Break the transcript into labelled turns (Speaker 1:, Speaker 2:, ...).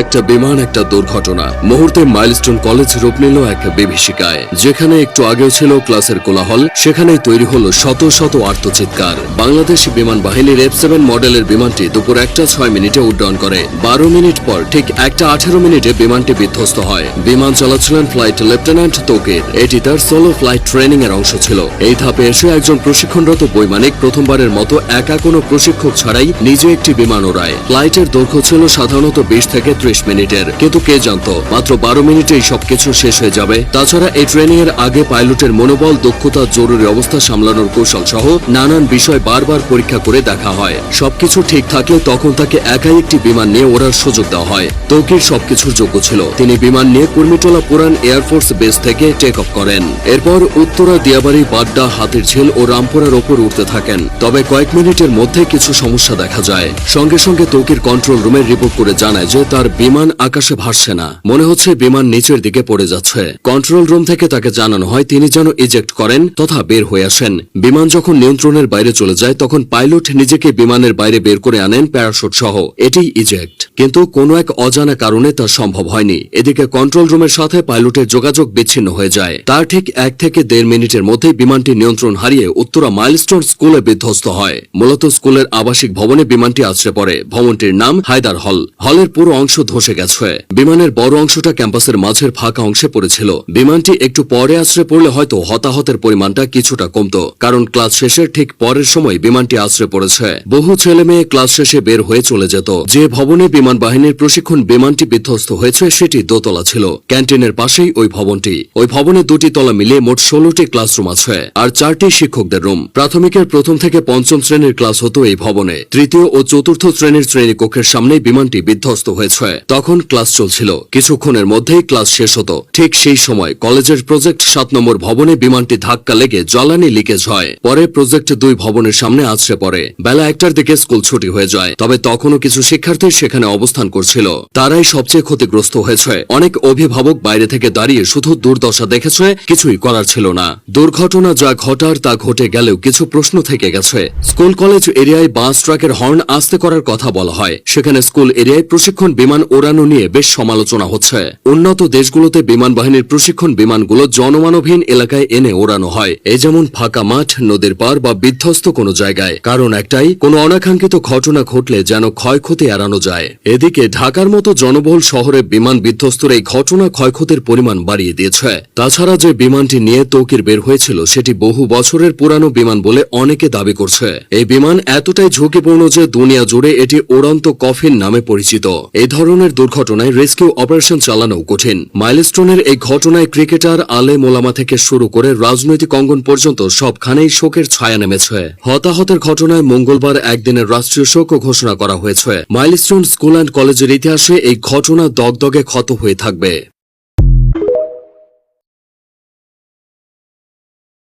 Speaker 1: একটা বিমান, একটা দুর্ঘটনা। মুহূর্তে মাইলস্টোন কলেজ রূপ নিল এক বিভীষিকায়। যেখানে একটু আগেও ছিল ক্লাসের কোলাহল, সেখানেই তৈরি হলো শত শত আর্তচিৎকার। বাংলাদেশ বিমান বাহিনীর F7 মডেলের বিমানটি দুপুর 1:06 উড্ডয়ন করে। 12 মিনিট পর ঠিক 1:18 বিমানটি বিধ্বস্ত হয়। বিমান চালাচ্ছিলেন ফ্লাইট লেফটেন্যান্ট তৌকির। এটি তার সোলো ফ্লাইট ট্রেনিং এর অংশ ছিল। এই ধাপে এসে একজন প্রশিক্ষণরত বৈমানিক প্রথমবারের মতো একা কোনো প্রশিক্ষক ছাড়াই নিজে একটি বিমান ওড়ায়। ফ্লাইটের দৈর্ঘ্য ছিল সাধারণত 20 থেকে 30 মিনিটের, কিন্তু কে জানতো মাত্র 12 মিনিটেই সবকিছু শেষ হয়ে যাবে। তাছাড়া এই ট্রেনিং এর আগে পাইলটের মনোবল, দক্ষতা, জরুরি অবস্থা সামলানোর কৌশল সহ নানান বিষয় বারবার পরীক্ষা করে দেখা হয়। সবকিছু ঠিক থাকলে তখন তাকে একাই একটি বিমান নিয়ে ওড়ার সুযোগ দেওয়া হয়। তৌকির সবকিছুর যোগ্য ছিল। তিনি বিমান নিয়ে কুর্মিটোলা পুরান এয়ারফোর্স বেস থেকে টেক অফ করেন। এরপর উত্তরা, দিয়াবাড়ি, বাড্ডা, হাতিরঝিল ও রামপুরার ওপর উঠতে থাকেন। তবে কয়েক মিনিটের মধ্যে কিছু সমস্যা দেখা যায়। সঙ্গে সঙ্গে তৌকির কন্ট্রোল রুমে রিপোর্ট করে জানায় যে তার বিমান আকাশে ভাসছে না, মনে হচ্ছে বিমান নিচের দিকে পড়ে যাচ্ছে। কন্ট্রোল রুম থেকে তাকে জানানো হয় তিনি যেন ইজেক্ট করেন তথা বের হয়ে আসেন। বিমান যখন নিয়ন্ত্রণের বাইরে চলে যায় তখন পাইলট নিজেকে বিমানের বাইরে বের করে আনেন প্যারাশুট সহ। এটিই ইজেক্ট। কিন্তু কোনো এক অজানা কারণে তা সম্ভব হয়নি। এদিকে কন্ট্রোল রুমের সাথে পাইলটের যোগাযোগ বিচ্ছিন্ন হয়ে যায়। তার ঠিক 1 থেকে 1.5 মিনিটের মধ্যে বিমানটি নিয়ন্ত্রণ হারিয়ে উত্তরা মাইলস্টোন স্কুলে বিধ্বস্ত হয়। মূলত স্কুলের আবাসিক ভবনে বিমানটি আছড়ে পড়ে। ভবনটির নাম হায়দার হল। হলের পুরো অংশ ধসে গেছে। বিমানের বড় অংশটা ক্যাম্পাসের মাঝের ফাঁকা অংশে পড়েছিল। বিমানটি একটু পরে আছড়ে পড়লে হয়তো হতাহতের পরিমাণটা কিছুটা কমত, কারণ ক্লাস শেষের ঠিক পরের সময় বিমানটি আছড়ে পড়েছে। বহু ছেলে মেয়ে ক্লাস শেষে বের হয়ে চলে যেত। যে ভবনে বিমান বাহিনীর প্রশিক্ষণ বিমানটি বিধ্বস্ত হয়েছে সেটি দোতলা ছিল। ক্যান্টিনের পাশেই ওই ভবনটি। ওই ভবনে 2টি তলা মিলিয়ে মোট 16টি ক্লাসরুম আছে আর 4টি শিক্ষকদের রুম। প্রাথমিকের 1ম থেকে 5ম শ্রেণীর ক্লাস হতো এই ভবনে। 3য় ও 4র্থ শ্রেণীর শ্রেণীকক্ষের সামনেই বিমানটি বিধ্বস্ত হয়েছে। তখন ক্লাস চলছিল। কিছুক্ষণের মধ্যেই ক্লাস শেষ হতো। ঠিক সেই সময় কলেজের প্রজেক্ট 7 নম্বর ভবনে বিমানটি ধাক্কা লেগে জ্বালানি লিকেজ হয়। পরে প্রজেক্ট 2 ভবনের সামনে আছড়ে পড়ে। বেলা 1টার দিকে স্কুল ছুটি হয়ে যায়। তবে তখনও কিছু শিক্ষার্থী সেখানে অবস্থান করছিল। তারাই সবচেয়ে ক্ষতিগ্রস্ত হয়েছে। অনেক অভিভাবক বাইরে থেকে দাঁড়িয়ে শুধু দুর্দশা দেখেছে, কিছুই করার ছিল না। দুর্ঘটনা যা ঘটার তা ঘটে গেলেও কিছু প্রশ্ন থেকে গেছে। স্কুল কলেজ এরিয়ায় বাস ট্রাকের হর্ন আস্তে করার কথা বলা হয়। সেখানে স্কুল এরিয়ায় প্রশিক্ষণ বিমান ওড়ানো নিয়ে বেশ সমালোচনা হচ্ছে। উন্নত দেশগুলোতে বিমান বাহিনীর প্রশিক্ষণ বিমানগুলো জনমানবহীন এলাকায় এনে ওড়ানো হয়, এই যেমন ফাঁকা মাঠ, নদীর পার বা বিধ্বস্ত কোনো জায়গায়। কারণ একটাই, কোনো অনাকাঙ্ক্ষিত ঘটনা ঘটলে যেন ক্ষয়ক্ষতি এড়ানো যায়। এদিকে ঢাকার মতো জনবহুল শহরে বিমান বিধ্বস্তের এই ঘটনা ক্ষয়ক্ষতির পরিমাণ বাড়িয়ে দিয়েছে। তাছাড়া যে বিমানটি নিয়ে তৌকির বের হয়েছিল সেটি বহু বছরের পুরানো বিমান বলে অনেকে দাবি করছে। এই বিমান এতটাই ঝুঁকিপূর্ণ যে দুনিয়া জুড়ে এটি উড়ন্ত কফিন নামে পরিচিত। এই ধরনের দুর্ঘটনায় রেস্কিউ অপারেশন চালানো কঠিন। মাইলস্টোনের এই ঘটনায় ক্রিকেটার, আলেম ওলামা থেকে শুরু করে রাজনৈতিক অঙ্গন পর্যন্ত সবখানেই শোকের ছায়া নেমেছে। হতাহতের ঘটনায় মঙ্গলবার একদিনের রাষ্ট্রীয় শোক ঘোষণা করা হয়েছে। মাইলস্টোন স্কুল অ্যান্ড কলেজের ইতিহাসে এই ঘটনা দগদগে ক্ষত হয়ে থাকবে।